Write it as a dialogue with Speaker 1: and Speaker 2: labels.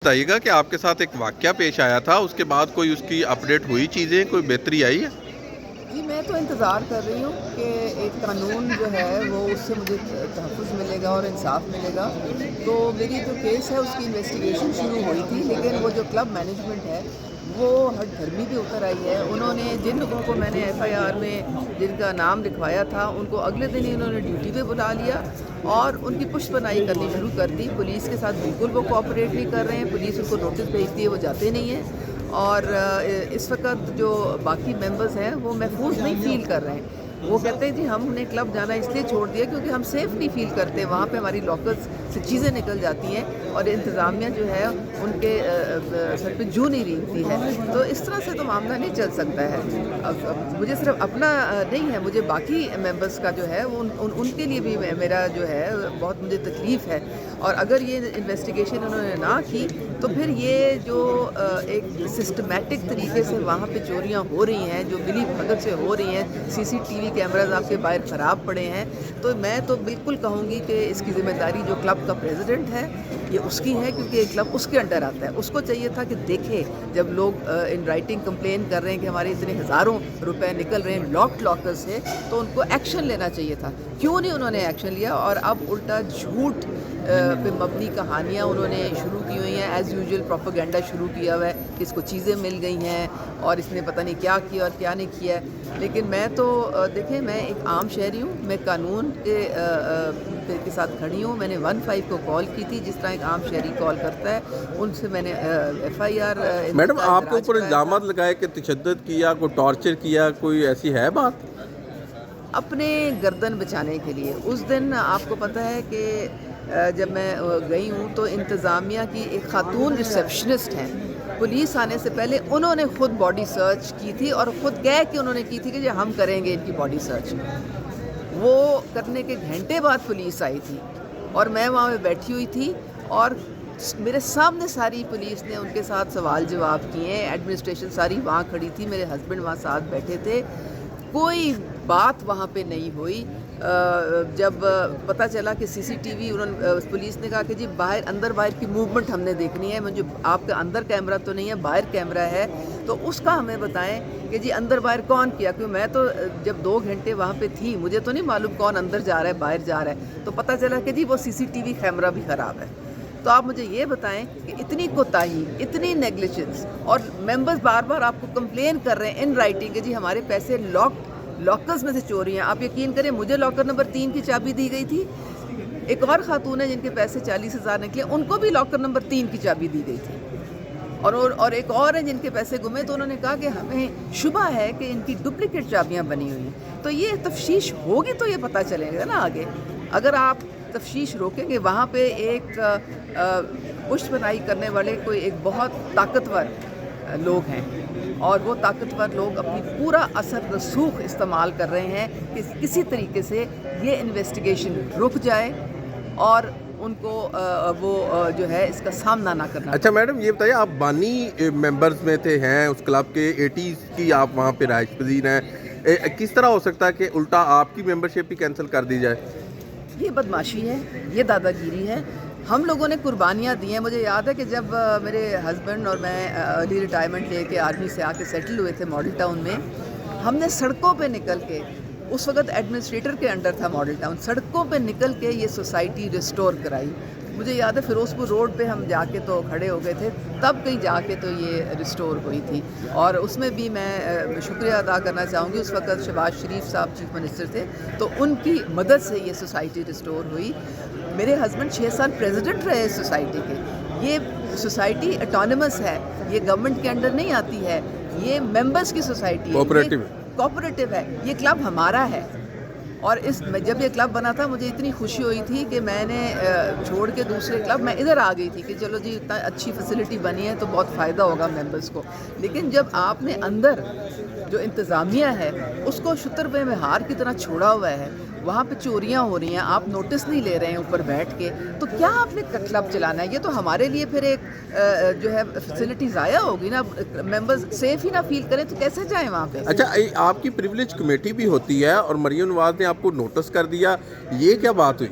Speaker 1: بتائیے گا کہ آپ کے ساتھ ایک واقعہ پیش آیا تھا، اس کے بعد کوئی اس کی اپڈیٹ ہوئی چیزیں، کوئی بہتری آئی ہے؟
Speaker 2: جی میں تو انتظار کر رہی ہوں کہ ایک قانون جو ہے وہ اس سے مجھے تحفظ ملے گا اور انصاف ملے گا. تو میری جو کیس ہے اس کی انویسٹیگیشن شروع ہوئی تھی، لیکن وہ جو کلب مینجمنٹ ہے وہ ہٹ دھرمی پہ اتر آئی ہے. انہوں نے جن لوگوں کو میں نے ایف آئی آر میں جن کا نام لکھوایا تھا ان کو اگلے دن ہی انہوں نے ڈیوٹی پہ بلا لیا اور ان کی پشت پناہی کرنی شروع کر دی. پولیس کے ساتھ بالکل وہ کوآپریٹ نہیں کر رہے ہیں. پولیس ان کو نوٹس بھیجتی ہے، وہ جاتے نہیں ہیں. اور اس وقت جو باقی ممبرز ہیں وہ محفوظ نہیں فیل کر رہے ہیں. وہ کہتے ہیں جی ہم نے کلب جانا اس لیے چھوڑ دیا کیونکہ ہم سیف نہیں فیل کرتے. وہاں پہ ہماری لاکرز سے چیزیں نکل جاتی ہیں اور انتظامیہ جو ہے ان کے سر پہ جو نہیں رینگتی ہے. تو اس طرح سے تو معاملہ نہیں چل سکتا ہے. مجھے صرف اپنا نہیں ہے، مجھے باقی ممبرز کا جو ہے ان کے لیے بھی میرا جو ہے بہت مجھے تکلیف ہے. اور اگر یہ انویسٹیگیشن انہوں نے نہ کی تو پھر یہ جو ایک سسٹمیٹک طریقے سے وہاں پہ چوریاں ہو رہی ہیں، جو ملی بھگت سے ہو رہی ہیں، سی سی ٹی وی کیمراز آپ کے باہر خراب پڑے ہیں، تو میں تو بالکل کہوں گی کہ اس کی ذمہ داری جو کلب کا پریزیڈنٹ ہے یہ اس کی ہے، کیونکہ یہ کلب اس کے انڈر آتا ہے. اس کو چاہیے تھا کہ دیکھے جب لوگ ان رائٹنگ کمپلین کر رہے ہیں کہ ہمارے اتنے ہزاروں روپے نکل رہے ہیں لاکر سے، تو ان کو ایکشن لینا چاہیے تھا. کیوں نہیں انہوں نے ایکشن لیا اور اب الٹا جھوٹ پہ مبنی کہانیاں انہوں نے شروع کی ہوئی ہیں. ایز یوزول پروپیگنڈا شروع کیا ہوا ہے کہ اس کو چیزیں مل گئی ہیں اور اس نے پتہ نہیں کیا کیا اور کیا نہیں کیا ہے. لیکن میں تو دیکھیں میں ایک عام شہری ہوں، میں قانون کے ساتھ کھڑی ہوں. میں نے 15 کو کال کی تھی جس طرح ایک عام شہری کال کرتا ہے. ان سے میں نے ایف آئی آر.
Speaker 1: میڈم آپ کے اوپر الزامات لگائے کہ تشدد کیا، کوئی ٹارچر کیا، کوئی ایسی ہے بات؟
Speaker 2: اپنے گردن بچانے کے لیے. اس دن آپ کو پتہ ہے کہ جب میں گئی ہوں تو انتظامیہ کی ایک خاتون ریسیپشنسٹ ہیں، پولیس آنے سے پہلے انہوں نے خود باڈی سرچ کی تھی اور خود کہہ کے انہوں نے کی تھی کہ جی ہم کریں گے ان کی باڈی سرچ. وہ کرنے کے گھنٹے بعد پولیس آئی تھی اور میں وہاں پہ بیٹھی ہوئی تھی اور میرے سامنے ساری پولیس نے ان کے ساتھ سوال جواب کیے ہیں. ایڈمنسٹریشن ساری وہاں کھڑی تھی، میرے ہسبینڈ وہاں ساتھ بیٹھے تھے. کوئی بات وہاں پہ نہیں ہوئی. جب پتہ چلا کہ سی سی ٹی وی پولیس نے کہا کہ جی باہر اندر باہر کی موومنٹ ہم نے دیکھنی ہے. مجھے آپ کا اندر کیمرہ تو نہیں ہے، باہر کیمرہ ہے، تو اس کا ہمیں بتائیں کہ جی اندر باہر کون کیا. کیوں میں تو جب 2 گھنٹے وہاں پہ تھی مجھے تو نہیں معلوم کون اندر جا رہا ہے باہر جا رہا ہے. تو پتہ چلا کہ جی وہ سی سی ٹی وی کیمرہ بھی خراب ہے. تو آپ مجھے یہ بتائیں کہ اتنی کوتاہی، اتنی نیگلیجنس، اور ممبرز بار بار آپ کو کمپلین کر رہے ہیں ان رائٹنگ کہ جی ہمارے پیسے لاکرز میں سے چوری ہیں. آپ یقین کریں مجھے لاکر نمبر 3 کی چابی دی گئی تھی. ایک اور خاتون ہے جن کے پیسے 40,000 نکلے، ان کو بھی لاکر نمبر 3 کی چابی دی گئی تھی. اور ایک اور ہیں جن کے پیسے گمے تو انہوں نے کہا کہ ہمیں شبہ ہے کہ ان کی ڈپلیکیٹ چابیاں بنی ہوئی ہیں. تو یہ تفتیش ہوگی تو یہ پتہ چلے گا نا آگے. اگر آپ تفتیش روکیں گے، وہاں پہ ایک پشت پناہی کرنے والے کوئی ایک بہت طاقتور لوگ ہیں اور وہ طاقتور لوگ اپنی پورا اثر رسوخ استعمال کر رہے ہیں کہ کسی طریقے سے یہ انویسٹیگیشن رک جائے اور ان کو وہ جو ہے اس کا سامنا نہ کرنا.
Speaker 1: اچھا میڈم یہ بتائیے، آپ بانی ممبرز میں تھے ہیں اس کلب کے، 80s کی آپ وہاں پہ رہائش پذیر ہیں. کس طرح ہو سکتا ہے کہ الٹا آپ کی ممبرشپ ہی کینسل کر دی جائے؟
Speaker 2: یہ بدماشی ہے، یہ دادا گیری ہے. ہم لوگوں نے قربانیاں دی ہیں. مجھے یاد ہے کہ جب میرے ہسبینڈ اور میں ارلی ریٹائرمنٹ لے کے آرمی سے آ کے سیٹل ہوئے تھے ماڈل ٹاؤن میں، ہم نے سڑکوں پہ نکل کے، اس وقت ایڈمنسٹریٹر کے انڈر تھا ماڈل ٹاؤن، سڑکوں پہ نکل کے یہ سوسائٹی ریسٹور کرائی. مجھے یاد ہے فیروز پور روڈ پہ ہم جا کے تو کھڑے ہو گئے تھے، تب کہیں جا کے تو یہ ریسٹور ہوئی تھی. اور اس میں بھی میں شکریہ ادا کرنا چاہوں گی، اس وقت شہباز شریف صاحب چیف منسٹر تھے، تو ان کی مدد سے یہ سوسائٹی ریسٹور ہوئی. میرے ہسبینڈ 6 سال پریزیڈنٹ رہے اس سوسائٹی کے. یہ سوسائٹی اٹانومس ہے، یہ گورنمنٹ کے انڈر نہیں آتی ہے، یہ ممبرز کی سوسائٹی ہے، کوآپریٹو ہے. یہ کلب ہمارا ہے. اور جب یہ کلب بنا تھا مجھے اتنی خوشی ہوئی تھی کہ میں نے چھوڑ کے دوسرے کلب میں ادھر آ گئی تھی کہ چلو جی اتنا اچھی فیسلٹی بنی ہے تو بہت فائدہ ہوگا ممبرز کو. لیکن جب آپ نے اندر جو انتظامیہ ہے اس کو شتر پہ میں ہار کی طرح چھوڑا ہوا ہے، وہاں پہ چوریاں ہو رہی ہیں، آپ نوٹس نہیں لے رہے ہیں اوپر بیٹھ کے، تو کیا آپ نے کلب چلانا ہے؟ یہ تو ہمارے لیے پھر ایک جو ہے فیسلٹی ضائع ہوگی نا. ممبرز سیف ہی نہ فیل کریں تو کیسے جائیں وہاں پہ؟
Speaker 1: اچھا آپ کی پریولیج کمیٹی بھی ہوتی ہے اور مریم نواز نے آپ کو نوٹس کر دیا، یہ کیا بات ہوئی؟